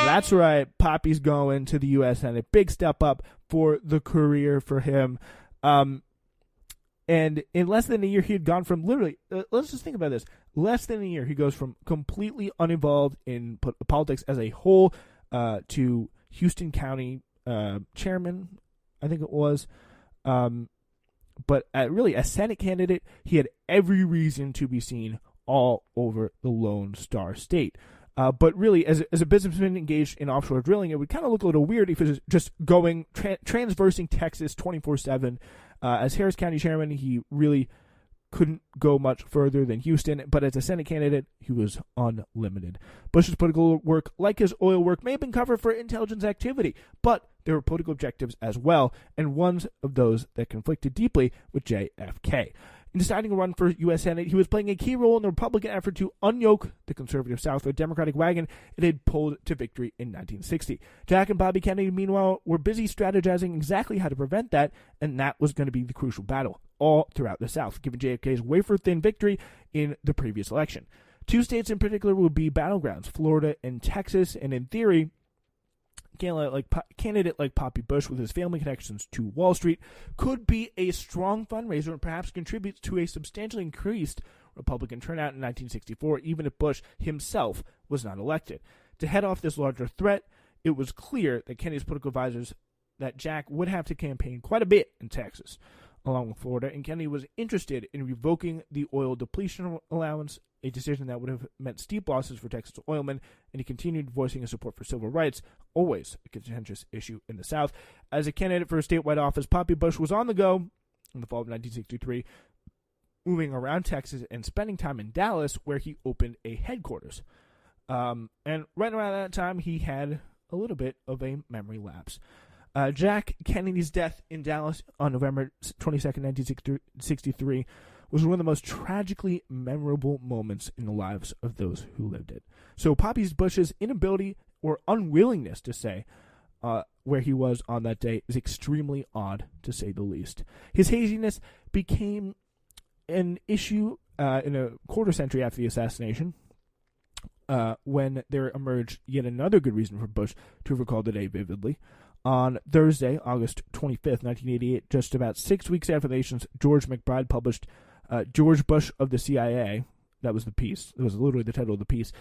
That's right. Poppy's going to the U.S. Senate. Big step up for the career for him. And in less than a year, he had gone from literally, let's just think about this. Less than a year, he goes from completely uninvolved in politics as a whole to Houston County chairman, I think it was. But really, as Senate candidate, he had every reason to be seen all over the Lone Star State. But really, as a businessman engaged in offshore drilling, it would kind of look a little weird if it was just going, transversing Texas 24/7. As Harris County chairman, he really couldn't go much further than Houston, but as a Senate candidate, he was unlimited. Bush's political work, like his oil work, may have been covered for intelligence activity, but there were political objectives as well, and one of those that conflicted deeply with JFK. In deciding to run for U.S. Senate, he was playing a key role in the Republican effort to unyoke the conservative South with a Democratic wagon it had pulled to victory in 1960. Jack and Bobby Kennedy, meanwhile, were busy strategizing exactly how to prevent that, and that was going to be the crucial battle all throughout the South, given JFK's wafer-thin victory in the previous election. Two states in particular would be battlegrounds, Florida and Texas, and in theory, candidate like Poppy Bush, with his family connections to Wall Street, could be a strong fundraiser and perhaps contributes to a substantially increased Republican turnout in 1964, even if Bush himself was not elected. To head off this larger threat, it was clear that Kennedy's political advisors that Jack would have to campaign quite a bit in Texas, along with Florida, and Kennedy was interested in revoking the oil depletion allowance, a decision that would have meant steep losses for Texas oilmen, and he continued voicing his support for civil rights, always a contentious issue in the South. As a candidate for a statewide office, Poppy Bush was on the go in the fall of 1963, moving around Texas and spending time in Dallas, where he opened a headquarters. And right around that time, he had a little bit of a memory lapse. Jack Kennedy's death in Dallas on November 22nd, 1963, was one of the most tragically memorable moments in the lives of those who lived it. So Poppy Bush's inability or unwillingness to say where he was on that day is extremely odd, to say the least. His haziness became an issue in a quarter century after the assassination, when there emerged yet another good reason for Bush to recall the day vividly. On Thursday, August 25th, 1988, just about 6 weeks after the nation's George McBride published George Bush of the CIA, that was the piece, it was literally the title of the piece,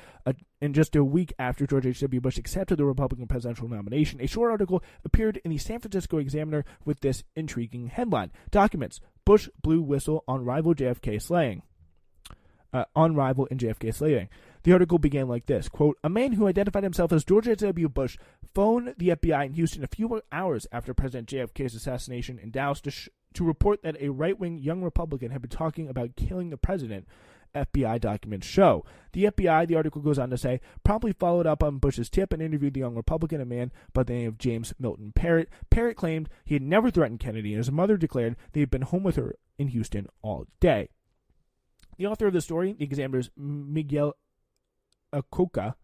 and just a week after George H.W. Bush accepted the Republican presidential nomination, a short article appeared in the San Francisco Examiner with this intriguing headline: Documents, Bush blew whistle on rival JFK slaying. In JFK slaying. The article began like this, quote, "A man who identified himself as George H.W. Bush phoned the FBI in Houston a few hours after President JFK's assassination in Dallas to report that a right-wing young Republican had been talking about killing the president, FBI documents show. The FBI, the article goes on to say, promptly followed up on Bush's tip and interviewed the young Republican, a man by the name of James Milton Parrott. Parrott claimed he had never threatened Kennedy, and his mother declared they had been home with her in Houston all day." The author of the story, the Examiner's Miguel Acoca,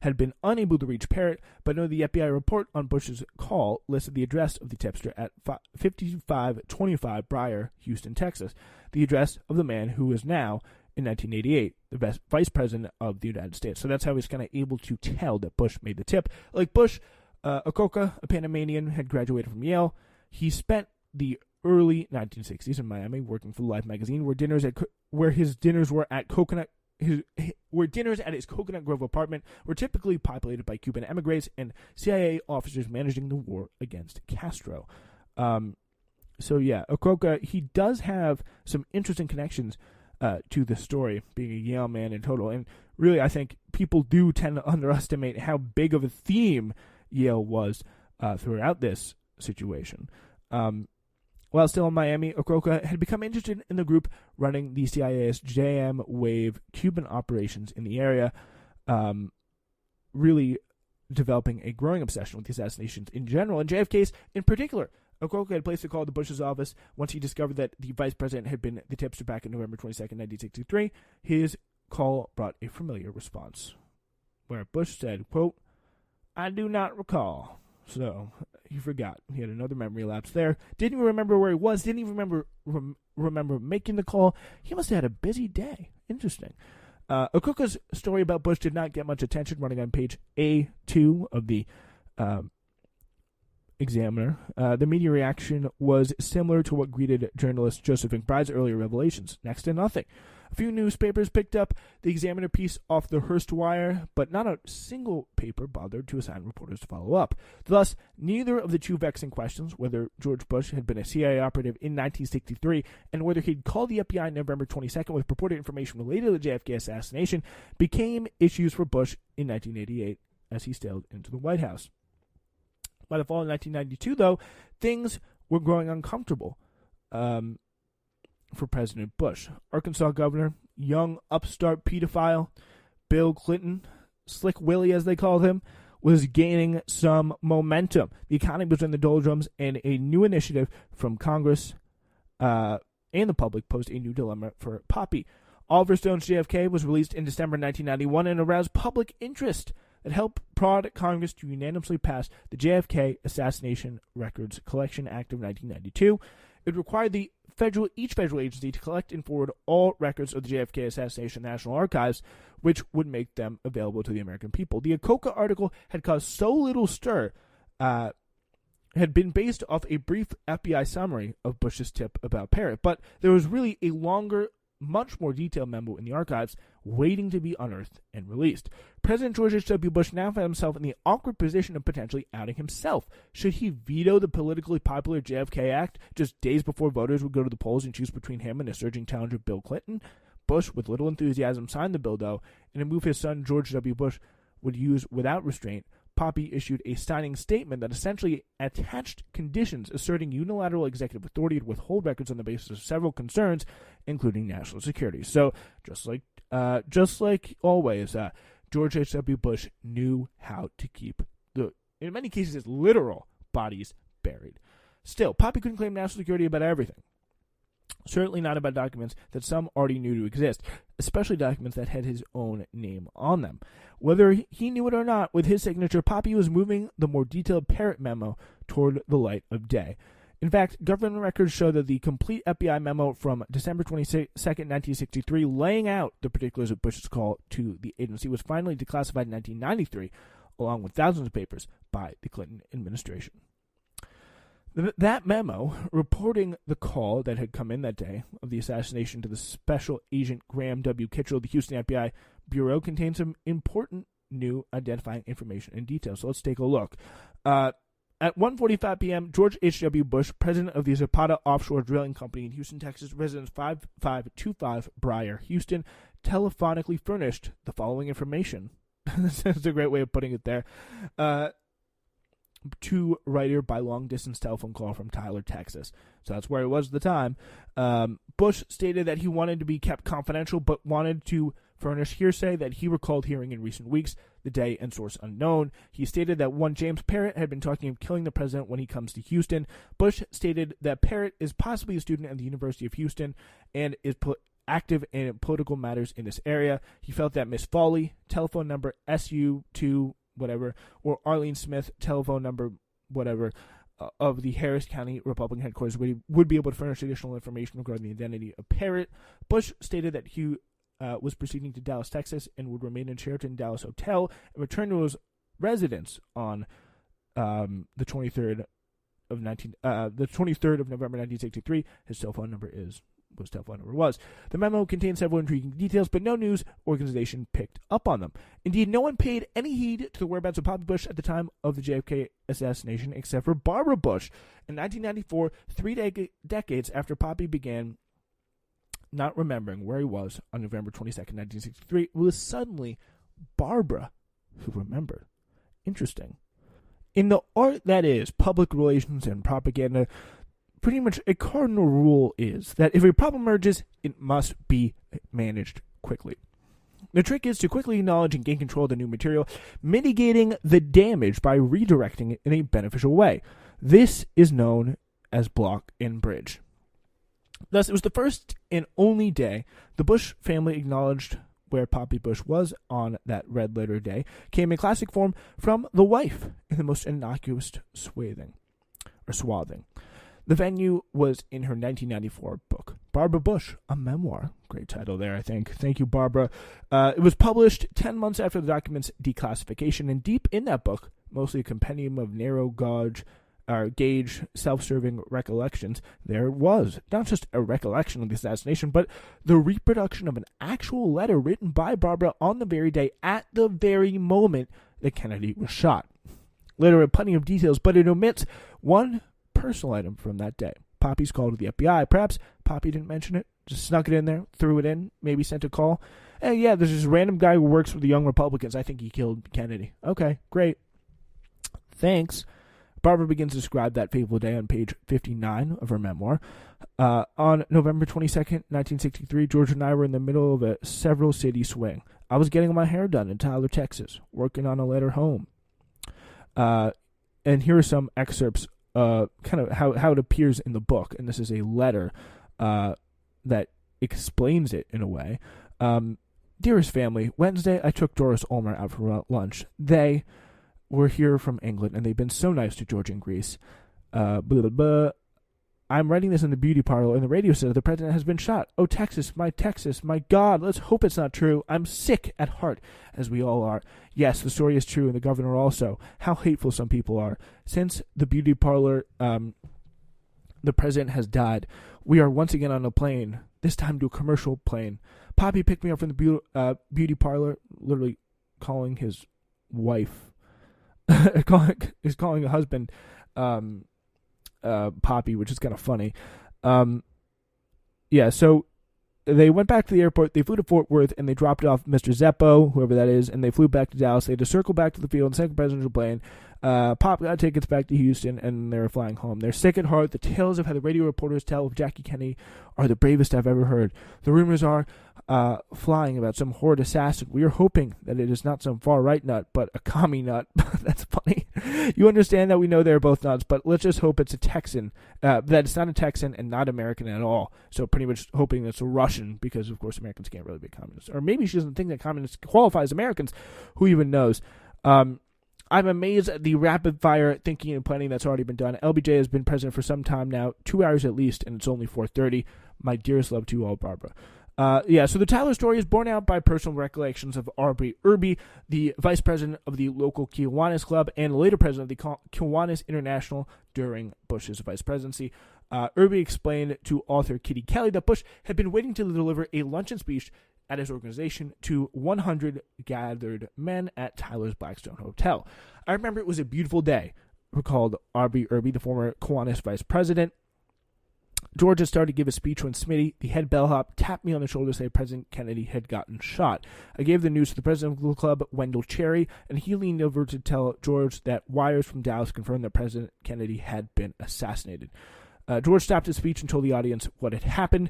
had been unable to reach Parrott, but noted the FBI report on Bush's call listed the address of the tipster at 5525 Briar, Houston, Texas, the address of the man who is now, in 1988, the vice president of the United States. So that's how he's kind of able to tell that Bush made the tip. Like Bush, Acoca, a Panamanian, had graduated from Yale. He spent the early 1960s in Miami working for Life magazine, where his dinners at his Coconut Grove apartment were typically populated by Cuban emigres and CIA officers managing the war against Castro. So yeah, Acoca, he does have some interesting connections to the story, being a Yale man in total. And really, I think people do tend to underestimate how big of a theme Yale was throughout this situation. While still in Miami, Acoca had become interested in the group running the CIA's JM Wave Cuban operations in the area, really developing a growing obsession with the assassinations in general, and JFK's in particular. Acoca had placed a call to Bush's office once he discovered that the vice president had been the tipster back on November 22nd, 1963. His call brought a familiar response, where Bush said, quote, "I do not recall." So he forgot. He had another memory lapse there. Didn't even remember where he was. Didn't even remember making the call. He must have had a busy day. Interesting. Okuka's story about Bush did not get much attention, running on page A2 of the Examiner. The media reaction was similar to what greeted journalist Joseph McBride's earlier revelations: next to nothing. A few newspapers picked up the Examiner piece off the Hearst wire, but not a single paper bothered to assign reporters to follow up. Thus, neither of the two vexing questions, whether George Bush had been a CIA operative in 1963 and whether he'd called the FBI on November 22nd with purported information related to the JFK assassination, became issues for Bush in 1988 as he sailed into the White House. By the fall of 1992, though, things were growing uncomfortable for President Bush. Arkansas governor, young upstart pedophile Bill Clinton, Slick Willie as they called him, was gaining some momentum. The economy was in the doldrums, and a new initiative from Congress and the public posed a new dilemma for Poppy. Oliver Stone's JFK was released in December 1991 and aroused public interest that helped prod Congress to unanimously pass the JFK Assassination Records Collection Act of 1992. It required each federal agency to collect and forward all records of the JFK Assassination National Archives, which would make them available to the American people. The Acoca article had caused so little stir, had been based off a brief FBI summary of Bush's tip about Parrott, but there was really a longer, much more detailed memo in the archives waiting to be unearthed and released. President George H.W. Bush now found himself in the awkward position of potentially outing himself. Should he veto the politically popular JFK Act just days before voters would go to the polls and choose between him and a surging challenger Bill Clinton? Bush, with little enthusiasm, signed the bill, though, in a move his son George W. Bush would use without restraint. Poppy issued a stunning statement that essentially attached conditions asserting unilateral executive authority to withhold records on the basis of several concerns, including national security. So, just like always, George H.W. Bush knew how to keep in many cases, literal bodies buried. Still, Poppy couldn't claim national security about everything. Certainly not about documents that some already knew to exist, especially documents that had his own name on them. Whether he knew it or not, with his signature, Poppy was moving the more detailed Parrott memo toward the light of day. In fact, government records show that the complete FBI memo from December 22nd, 1963, laying out the particulars of Bush's call to the agency, was finally declassified in 1993, along with thousands of papers by the Clinton administration. That memo, reporting the call that had come in that day of the assassination to the Special Agent Graham W. Kitchell of the Houston FBI Bureau, contains some important new identifying information and details. So let's take a look. At 1:45 p.m., George H.W. Bush, president of the Zapata Offshore Drilling Company in Houston, Texas, residence 5525 Briar, Houston, telephonically furnished the following information. That's a great way of putting it there. To writer by long-distance telephone call from Tyler, Texas. So that's where it was at the time. Bush stated that he wanted to be kept confidential, but wanted to furnish hearsay that he recalled hearing in recent weeks, the day and source unknown. He stated that one James Parrott had been talking of killing the president when he comes to Houston. Bush stated that Parrott is possibly a student at the University of Houston and is active in political matters in this area. He felt that Miss Foley, telephone number SU2 whatever, or Arlene Smith, telephone number whatever, of the Harris County Republican headquarters would be able to furnish additional information regarding the identity of Parrott. Bush stated that he was proceeding to Dallas, Texas, and would remain in Sheraton Dallas Hotel and return to his residence on the 23rd of November 1963. His cell phone number was. The memo contained several intriguing details, but no news organization picked up on them. Indeed, no one paid any heed to the whereabouts of Poppy Bush at the time of the JFK assassination, except for Barbara Bush. In 1994, 3 decades after Poppy began not remembering where he was on November 22nd, 1963, it was suddenly Barbara who remembered. Interesting. In the art that is public relations and propaganda, pretty much a cardinal rule is that if a problem emerges, it must be managed quickly. The trick is to quickly acknowledge and gain control of the new material, mitigating the damage by redirecting it in a beneficial way. This is known as block and bridge. Thus, it was the first and only day the Bush family acknowledged where Poppy Bush was on that red letter day, came in classic form from the wife in the most innocuous swathing. The venue was in her 1994 book. Barbara Bush, a memoir. Great title there, I think. Thank you, Barbara. It was published 10 months after the document's declassification, and deep in that book, mostly a compendium of narrow gauge, self-serving recollections, there was not just a recollection of the assassination, but the reproduction of an actual letter written by Barbara on the very day, at the very moment that Kennedy was shot. Later, plenty of details, but it omits one personal item from that day. Poppy's call to the FBI. Perhaps Poppy didn't mention it, just snuck it in there, threw it in, maybe sent a call. Hey, yeah, there's this random guy who works for the Young Republicans. I think he killed Kennedy. Okay, great. Thanks. Barbara begins to describe that fateful day on page 59 of her memoir. On November 22nd, 1963, George and I were in the middle of a several-city swing. I was getting my hair done in Tyler, Texas, working on a letter home. And here are some excerpts, kind of how it appears in the book. And this is a letter that explains it in a way. Dearest family, Wednesday I took Doris Ulmer out for lunch. They were here from England, and they've been so nice to George in Greece. Blah, blah, blah. I'm writing this in the beauty parlor, and the radio says the president has been shot. Oh, Texas, my God, let's hope it's not true. I'm sick at heart, as we all are. Yes, the story is true, and the governor also. How hateful some people are. Since the beauty parlor, the president has died, we are once again on a plane, this time to a commercial plane. Poppy picked me up from the beauty parlor, literally calling his wife, is calling a husband Poppy, which is kind of funny. So they went back to the airport. They flew to Fort Worth, and they dropped off Mr. Zeppo, whoever that is, and they flew back to Dallas. They had to circle back to the field and second presidential plane. Pop got tickets back to Houston, and they were flying home. They're sick at heart. The tales of how the radio reporters tell of Jackie Kennedy are the bravest I've ever heard. The rumors are flying about some horrid assassin. We are hoping that it is not some far-right nut, but a commie nut. That's funny. You understand that we know they're both nuts, but let's just hope it's a Texan, that it's not a Texan and not American at all. So pretty much hoping it's a Russian, because, of course, Americans can't really be communists. Or maybe she doesn't think that communists qualify as Americans. Who even knows? I'm amazed at the rapid-fire thinking and planning that's already been done. LBJ has been president for some time now, 2 hours at least, and it's only 4:30. My dearest love to you all, Barbara. So the Tyler story is borne out by personal recollections of Aubrey Irby, the vice president of the local Kiwanis Club and later president of the Kiwanis International during Bush's vice presidency. Irby explained to author Kitty Kelly that Bush had been waiting to deliver a luncheon speech at his organization to 100 gathered men at Tyler's Blackstone Hotel. I remember it was a beautiful day, recalled Aubrey Irby, the former Kiwanis vice president. George had started to give a speech when Smitty, the head bellhop, tapped me on the shoulder to say President Kennedy had gotten shot. I gave the news to the president of the club, Wendell Cherry, and he leaned over to tell George that wires from Dallas confirmed that President Kennedy had been assassinated. George stopped his speech and told the audience what had happened.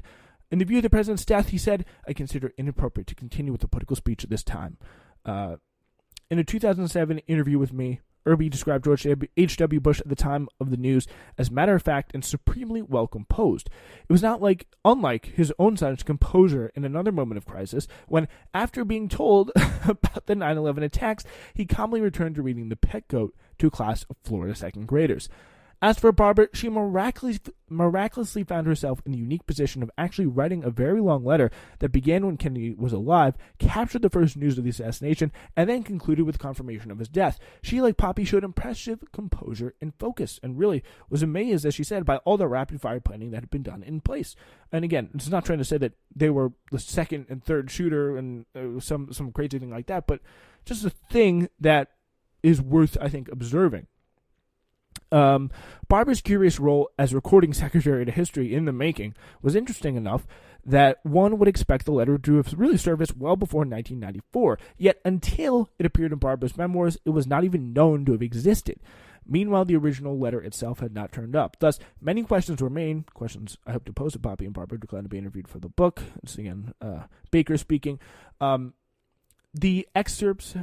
In the view of the president's death, he said, I consider it inappropriate to continue with the political speech at this time. In a 2007 interview with me, Irby described George H.W. Bush at the time of the news as matter-of-fact and supremely well composed. It was not unlike his own son's composure in another moment of crisis, when, after being told about the 9/11 attacks, he calmly returned to reading The Pet Goat to a class of Florida second graders. As for Barbara, she miraculously found herself in the unique position of actually writing a very long letter that began when Kennedy was alive, captured the first news of the assassination, and then concluded with confirmation of his death. She, like Poppy, showed impressive composure and focus, and really was amazed, as she said, by all the rapid-fire planning that had been done in place. And again, it's not trying to say that they were the second and third shooter and some crazy thing like that, but just a thing that is worth, I think, observing. Barbara's curious role as recording secretary to history in the making was interesting enough that one would expect the letter to have really surfaced well before 1994, yet until it appeared in Barbara's memoirs, it was not even known to have existed. Meanwhile, the original letter itself had not turned up. Thus, many questions remain, questions I hope to pose to Poppy and Barbara, declined to be interviewed for the book. It's again, Baker speaking. The excerpts...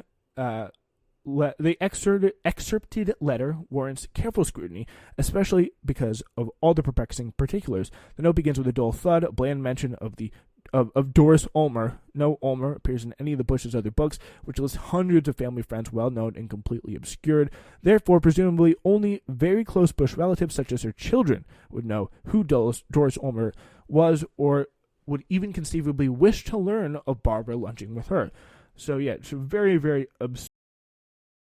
The excerpted letter warrants careful scrutiny, especially because of all the perplexing particulars. The note begins with a dull thud, a bland mention of Doris Ulmer. No Ulmer appears in any of the Bush's other books, which lists hundreds of family friends well known and completely obscured. Therefore, presumably, only very close Bush relatives, such as her children, would know who Doris Ulmer was or would even conceivably wish to learn of Barbara lunching with her. So yeah, it's very, very absurd.